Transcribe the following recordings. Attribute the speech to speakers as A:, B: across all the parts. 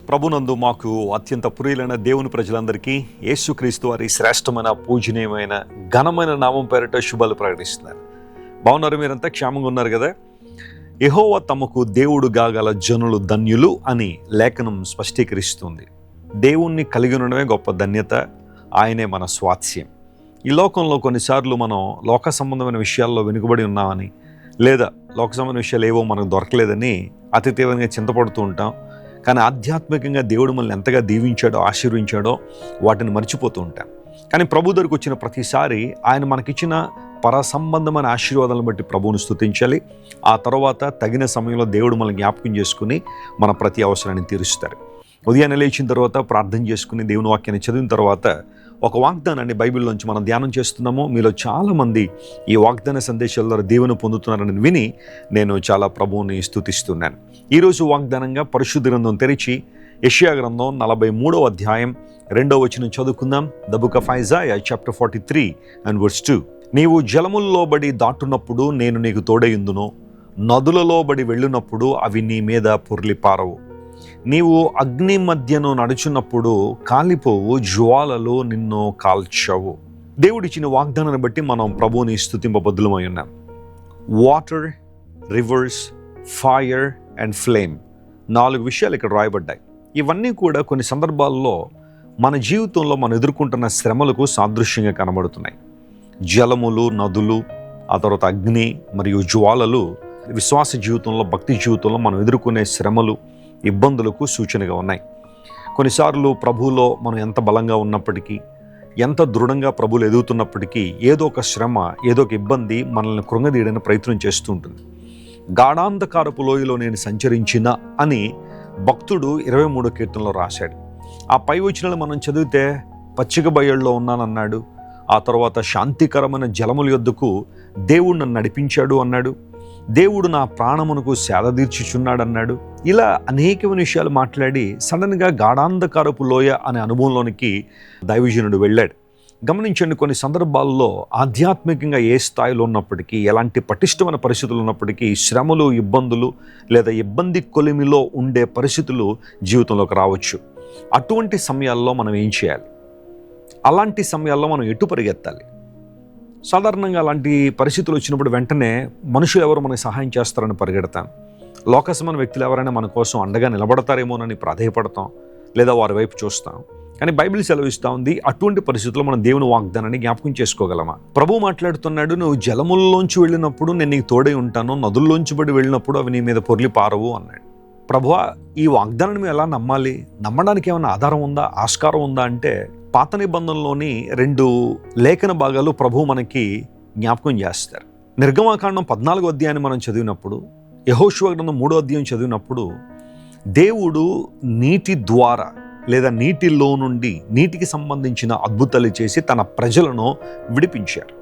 A: ప్రభునందు మాకు అత్యంత ప్రియులైన దేవుని ప్రజలందరికీ యేసుక్రీస్తు వారి శ్రేష్టమైన పూజనీయమైన ఘనమైన నామం పేరిట శుభాలు ప్రకటిస్తున్నారు. బాగున్నారు? మీరంతా క్షేమంగా ఉన్నారు కదా? యెహోవా తమకు దేవుడు గాగల జనులు ధన్యులు అని లేఖనం స్పష్టీకరిస్తుంది. దేవుణ్ణి కలిగి ఉండడమే గొప్ప ధన్యత, ఆయనే మన స్వాస్యం. ఈ లోకంలో కొన్నిసార్లు మనం లోక సంబంధమైన విషయాల్లో వెనుకబడి ఉన్నామని, లేదా లోక సంబంధమైన విషయాలు ఏవో మనకు దొరకలేదని అతి తీవ్రంగా చింతపడుతూ ఉంటాం. కానీ ఆధ్యాత్మికంగా దేవుడు మనల్ని ఎంతగా దీవించాడో, ఆశీర్వించాడో వాటిని మర్చిపోతూ ఉంటాం. కానీ ప్రభు దగ్గరకు వచ్చిన ప్రతిసారి ఆయన మనకిచ్చిన పర సంబంధమైన ఆశీర్వాదాలను బట్టి ప్రభువును స్తుతించాలి. ఆ తర్వాత తగిన సమయంలో దేవుడు మనల్ని జ్ఞాపకం చేసుకుని మన ప్రతి అవసరాన్ని తీరుస్తారు. ఉదయాన్నే లేచిన తర్వాత ప్రార్థన చేసుకుని దేవుని వాక్యాన్ని చదివిన తర్వాత ఒక వాగ్దానాన్ని బైబిల్లోంచి మనం ధ్యానం చేస్తున్నాము. మీలో చాలామంది ఈ వాగ్దాన సందేశాల ద్వారా దేవుని పొందుతున్నారని విని నేను చాలా ప్రభువుని స్తుతిస్తున్నాను. ఈరోజు వాగ్దానంగా పరిశుద్ధ గ్రంథం తెరిచి యెషయా గ్రంథం 43వ అధ్యాయం 2వ వచనం చదువుకుందాం. The book of Isaiah chapter 43 and verse 2. నీవు జలముల్లో బడి దాటున్నప్పుడు నేను నీకు తోడయుందును, నదులలో బడి వెళ్ళినప్పుడు అవి నీ మీద పొర్లిపారవు. నీవు అగ్ని మధ్యను నడుచున్నప్పుడు కాలిపోవు, జ్వాలలు నిన్ను కాల్చవు. దేవుడిచ్చిన వాగ్దానాన్ని బట్టి మనం ప్రభువుని స్తుతింపబద్దులమై ఉన్నాం. Water, reverse, fire and flame, 4 విషయాలు ఇక్కడ రాయబడ్డాయి. ఇవన్నీ కూడా కొన్ని సందర్భాల్లో మన జీవితంలో మనం ఎదుర్కొంటున్న శ్రమలకు సాదృశ్యంగా కనబడుతున్నాయి. జలములు, నదులు, ఆ తర్వాత అగ్ని మరియు జ్వాలలు విశ్వాస జీవితంలో, భక్తి జీవితంలో మనం ఎదుర్కొనే శ్రమలు, ఇబ్బందులకు సూచనగా ఉన్నాయి. కొన్నిసార్లు ప్రభువులో మనం ఎంత బలంగా ఉన్నప్పటికీ, ఎంత దృఢంగా ప్రభువులు ఎదుగుతున్నప్పటికీ ఏదో ఒక శ్రమ, ఏదో ఒక ఇబ్బంది మనల్ని కృంగదీయడానికి ప్రయత్నం చేస్తూ ఉంటుంది. గాఢాంధకారపు లోయలో నేను సంచరించిన అని భక్తుడు 23వ కీర్తనలో రాశాడు. ఆ పై వచనాలు మనం చదివితే పచ్చిక బయళ్ళలో ఉన్నానన్నాడు. ఆ తర్వాత శాంతికరమైన జలముల యొద్దకు దేవుడు నన్ను నడిపించాడు అన్నాడు. దేవుడు నా ప్రాణమునకు సేద తీర్చుచున్నాడు అన్నాడు. ఇలా అనేకమైన విషయాలు మాట్లాడి సడన్గా గాఢాంధకారపు లోయ అనే అనుభవంలోనికి దైవజనుడు వెళ్ళాడు. గమనించండి, కొన్ని సందర్భాల్లో ఆధ్యాత్మికంగా ఏ స్థాయిలో ఉన్నప్పటికీ, ఎలాంటి పటిష్టమైన పరిస్థితులు ఉన్నప్పటికీ శ్రమలు, ఇబ్బందులు లేదా ఇబ్బంది కొలిమిలో ఉండే పరిస్థితులు జీవితంలోకి రావచ్చు. అటువంటి సమయాల్లో మనం ఏం చేయాలి? అలాంటి సమయాల్లో మనం ఎటు పరిగెత్తాలి? సాధారణంగా అలాంటి పరిస్థితులు వచ్చినప్పుడు వెంటనే మనుషులు ఎవరు మనకి సహాయం చేస్తారని పరిగెడతాం. లోకసమైన వ్యక్తులు ఎవరైనా మన కోసం అండగా నిలబడతారేమోనని ప్రాధేయపడతాం, లేదా వారి వైపు చూస్తాం. కానీ బైబిల్ సెలవిస్తూ ఉంది, అటువంటి పరిస్థితుల్లో మనం దేవుని వాగ్దానాన్ని జ్ఞాపకం చేసుకోగలమా? ప్రభు మాట్లాడుతున్నాడు, నువ్వు జలముల్లోంచి వెళ్ళినప్పుడు నేను నీకు తోడై ఉంటాను, నదుల్లోంచి పడి వెళ్ళినప్పుడు అవి నీ మీద పొర్లి పారవు అన్నాడు. ప్రభువా, ఈ వాగ్దానాన్ని మేము ఎలా నమ్మాలి? నమ్మడానికి ఏమైనా ఆధారం ఉందా, ఆస్కారం ఉందా అంటే పాత నిబంధనలోని 2 లేఖన భాగాలు ప్రభు మనకి జ్ఞాపకం చేస్తారు. నిర్గమాకాండం 14వ అధ్యాయాన్ని మనం చదివినప్పుడు, యెహోషువ గ్రంథం 3వ అధ్యాయం చదివినప్పుడు దేవుడు నీటి ద్వారా లేదా నీటిలో నుండి నీటికి సంబంధించిన అద్భుతాలు చేసి తన ప్రజలను విడిపించారు.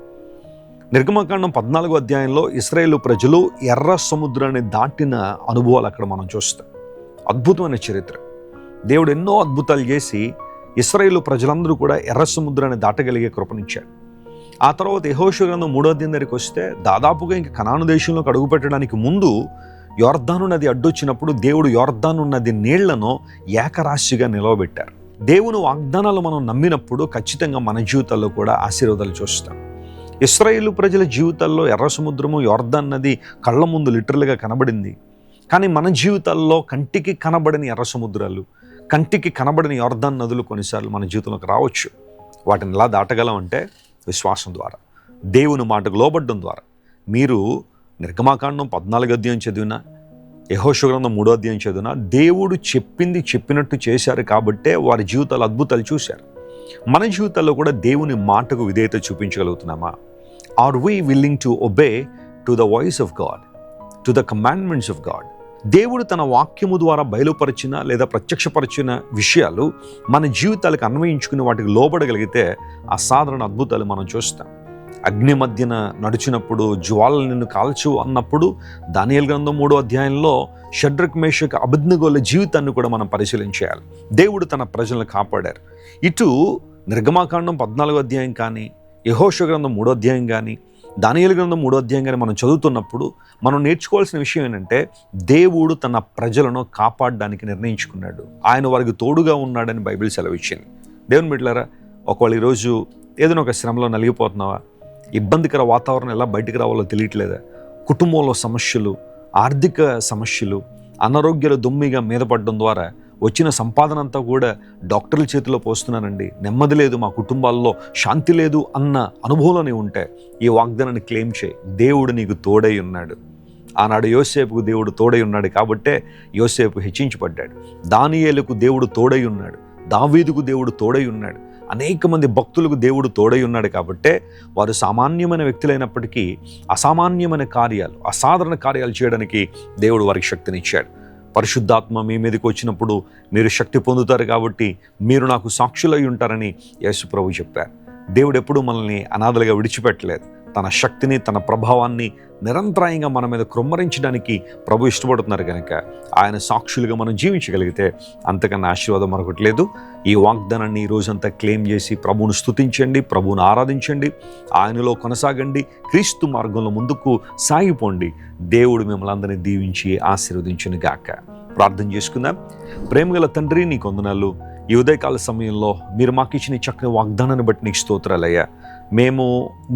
A: నిర్గమాకాండం 14వ అధ్యాయంలో ఇశ్రాయేలు ప్రజలు ఎర్ర సముద్రాన్ని దాటిన అనుభవాలు అక్కడ మనం చూస్తాం. అద్భుతమైన చరిత్ర. దేవుడు ఎన్నో అద్భుతాలు చేసి ఇశ్రాయేలు ప్రజలందరూ కూడా ఎర్ర సముద్రాన్ని దాటగలిగే కృపనిచ్చాడు. ఆ తర్వాత యెహోషువ గ్రంథం 3వ అధ్యాయం దగ్గరికి వస్తే దాదాపుగా ఇంక కనాను దేశంలోకి అడుగుపెట్టడానికి ముందు యొర్దాను నది అడ్డొచ్చినప్పుడు దేవుడు యొర్దాను నది నీళ్లను ఏకరాశిగా నిలవబెట్టారు. దేవుని వాగ్దానాలు మనం నమ్మినప్పుడు ఖచ్చితంగా మన జీవితాల్లో కూడా ఆశీర్వాదాలు చూస్తాం. ఇశ్రాయేలు ప్రజల జీవితాల్లో ఎర్ర సముద్రము, యొర్దాను నది కళ్ళ ముందు లిటరల్గా కనబడింది. కానీ మన జీవితాల్లో కంటికి కనబడని ఎర్ర సముద్రాలు, కంటికి కనబడని యొర్దాను నదులు కొన్నిసార్లు మన జీవితంలోకి రావచ్చు. వాటిని ఎలా దాటగలం అంటే విశ్వాసం ద్వారా, దేవుని మాటకు లోబడ్డం ద్వారా. మీరు నిర్గమాకాండం 14వ అధ్యాయం చదివినా, యెహోషువ గ్రంథం 3వ అధ్యాయం చదివినా దేవుడు చెప్పింది చెప్పినట్టు చేశారు కాబట్టే వారి జీవితాలు అద్భుతాలు చూశారు. మన జీవితాల్లో కూడా దేవుని మాటకు విధేయత చూపించగలుగుతున్నామా? Are we willing to obey to the voice of God, to the commandments of God? దేవుడు తన వాక్యము ద్వారా బయలుపరిచిన లేదా ప్రత్యక్షపరిచిన విషయాలు మన జీవితాలకు అన్వయించుకుని వాటికి లోబడగలిగితే అసాధారణ అద్భుతాలు మనం చూస్తాం. అగ్ని మధ్యన నడిచినప్పుడు జ్వాలలు నిన్ను కాల్చు అన్నప్పుడు దానియేలు గ్రంథం 3వ అధ్యాయంలో షడ్రక్, మేషక్, అబేద్నెగోల జీవితాన్ని కూడా మనం పరిశీలించాలి. దేవుడు తన ప్రజలను కాపాడారు. ఇటు నిర్గమాకాండం 14వ అధ్యాయం కానీ, యెహోషువ గ్రంథం 3వ అధ్యాయం కానీ, దానియేలు గ్రంథం 3వ అధ్యాయంగానే మనం చదువుతున్నప్పుడు మనం నేర్చుకోవాల్సిన విషయం ఏంటంటే, దేవుడు తన ప్రజలను కాపాడడానికి నిర్ణయించుకున్నాడు. ఆయన వారికి తోడుగా ఉన్నాడని బైబిల్ సెలవిచ్చింది. దేవుని బిడ్డలారా, ఒకవేళ ఈరోజు ఏదైనా ఒక శ్రమలో నలిగిపోతున్నావా? ఇబ్బందికర వాతావరణం ఎలా బయటికి రావాలో తెలియట్లేదా? కుటుంబంలో సమస్యలు, ఆర్థిక సమస్యలు, అనారోగ్యాలు దొమ్మిగా మీద పడడం ద్వారా వచ్చిన సంపాదన అంతా కూడా డాక్టర్ల చేతిలో పోస్తున్నానండి, నెమ్మది లేదు, మా కుటుంబాల్లో శాంతి లేదు అన్న అనుభవంలోనే ఉంటే ఈ వాగ్దానాన్ని క్లెయిమ్ చేయి. దేవుడు నీకు తోడై ఉన్నాడు. ఆనాడు యోసేపుకు దేవుడు తోడై ఉన్నాడు కాబట్టే యోసేపు హెచ్చించబడ్డాడు. దానియేలుకు దేవుడు తోడై ఉన్నాడు. దావీదుకు దేవుడు తోడై ఉన్నాడు. అనేక మంది భక్తులకు దేవుడు తోడై ఉన్నాడు కాబట్టే వారు సామాన్యమైన వ్యక్తులైనప్పటికీ అసామాన్యమైన కార్యాలు, అసాధారణ కార్యాలు చేయడానికి దేవుడు వారికి శక్తినిచ్చాడు. పరిశుద్ధాత్మ మీ మీదకి వచ్చినప్పుడు మీరు శక్తి పొందుతారు కాబట్టి మీరు నాకు సాక్షులై ఉంటారని యేసు ప్రభు చెప్పారు. దేవుడు ఎప్పుడూ మనల్ని అనాథలుగా విడిచిపెట్టలేదు. తన శక్తిని, తన ప్రభావాన్ని నిరంతరాయంగా మన మీద కృమ్మరించడానికి ప్రభు ఇష్టపడుతున్నారు కనుక ఆయన సాక్షులుగా మనం జీవించగలిగితే అంతకన్నా ఆశీర్వాదం మరొకటి లేదు. ఈ వాగ్దానాన్ని ఈ రోజంతా క్లెయిమ్ చేసి ప్రభువును స్తుతించండి, ప్రభువును ఆరాధించండి, ఆయనలో కొనసాగండి, క్రీస్తు మార్గంలో ముందుకు సాగిపోండి. దేవుడు మిమ్మల్ని అందరినీ దీవించి ఆశీర్వదించును గాక. ప్రార్థన చేసుకుందాం. ప్రేమగల తండ్రి, నీకు వందనాలు. ఈ ఉదయకాల సమయంలో మీరు మాకు ఇచ్చిన చక్కని వాగ్దానాన్ని బట్టి నీకు స్తోత్రాలయ్యా. మేము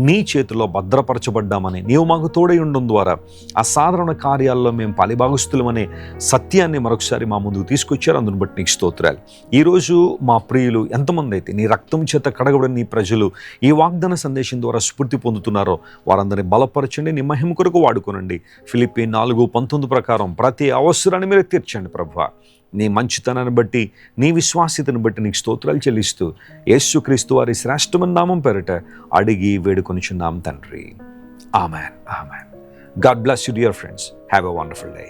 A: నీ చేతిలో భద్రపరచబడ్డామని, నీవు మాకు తోడై ఉండడం ద్వారా అసాధారణ కార్యాల్లో మేము పాలిభాగస్తులమనే సత్యాన్ని మరొకసారి మా ముందుకు తీసుకొచ్చారు. అందుని బట్టి నీకు స్తోత్రాలు. ఈరోజు మా ప్రియులు ఎంతమంది అయితే నీ రక్తం చేత కడగబడిన నీ ప్రజలు ఈ వాగ్దాన సందేశం ద్వారా స్ఫూర్తి పొందుతున్నారో వారందరినీ బలపరచండి, నీ మహిమ కొరకు వాడుకోనండి. ఫిలిప్పీ 4:19 ప్రకారం ప్రతి అవసరాన్ని మీరు తీర్చండి ప్రభువా. నీ మంచితనాన్ని బట్టి, నీ విశ్వాస్యతను బట్టి నీకు స్తోత్రాలు చెల్లిస్తూ యేసుక్రీస్తు వారి శ్రేష్టమైన నామం పేరిట అడిగి వేడుకొనిచున్నాం తండ్రి. Amen, amen. God bless you dear friends. Have a wonderful day.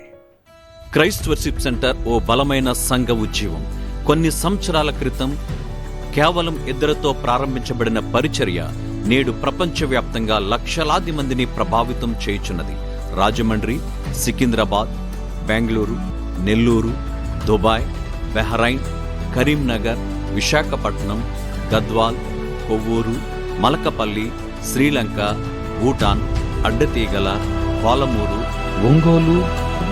B: Christ worship center ఓ బలమైన సంఘ ఉజ్జీవం. కొన్ని సంవత్సరాల క్రితం కేవలం 2 ప్రారంభించబడిన పరిచర్య నేడు ప్రపంచవ్యాప్తంగా లక్షలాది మందిని ప్రభావితం చేయుచున్నది. రాజమండ్రి, సికింద్రాబాద్, బెంగళూరు, నెల్లూరు, దుబాయ్, బెహ్రైన్, కరీంనగర్, విశాఖపట్నం, గద్వాల్, కొవ్వూరు, మలకపల్లి, శ్రీలంక, భూటాన్, అడ్డతీగల, పాలమూరు,
C: ఒంగోలు,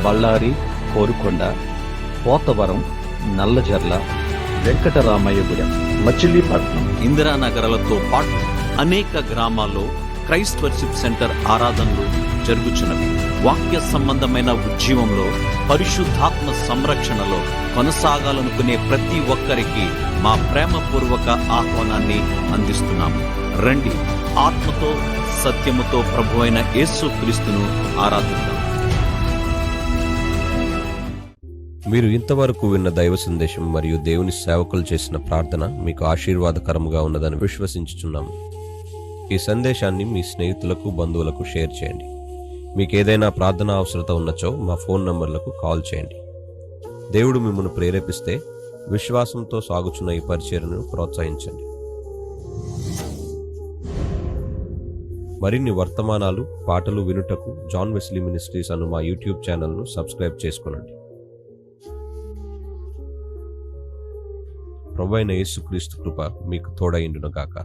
C: బళ్ళారి, కోరుకొండ, పోతవరం, నల్లజర్ల, వెంకటరామయ్యగూడెం, మచిలీపట్నం,
B: ఇందిరానగర్లతో పాటు అనేక గ్రామాల్లో క్రైస్ట్ వర్షిప్ సెంటర్ ఆరాధనలు జరుగుచున్నవి. వాక్య సంబంధమైన ఉజ్జీవంలో, పరిశుద్ధాత్మ సంరక్షణలో కొనసాగాలనుకునే ప్రతి ఒక్కరికి మా ప్రేమపూర్వక ఆహ్వానాన్ని అందిస్తున్నాము. రండి, ఆత్మతో సత్యముతో ప్రభువైన యేసుక్రీస్తును ఆరాధిద్దాం.
D: మీరు ఇంతవరకు విన్న దైవ సందేశం మరియు దేవుని సేవకులు చేసిన ప్రార్థన మీకు ఆశీర్వాదకరముగా ఉన్నదని విశ్వసించుచున్నాము. ఈ సందేశాన్ని మీ స్నేహితులకు, బంధువులకు షేర్ చేయండి. మీకు ఏదైనా ప్రార్థన అవసరత ఉన్నచో మా ఫోన్ నంబర్లకు కాల్ చేయండి. దేవుడు మిమ్మల్ని ప్రేరేపిస్తే విశ్వాసంతో సాగుచున్న ఈ పరిచర్యను ప్రోత్సహించండి. మరిన్ని వర్తమానాలు, పాటలు వినుటకు జాన్ వెస్లీ మినిస్ట్రీస్ అను మా యూట్యూబ్ ఛానల్ను సబ్స్క్రైబ్ చేసుకొనండి. ప్రభువైన యేసుక్రీస్తు కృప మీకు తోడైండును గాక.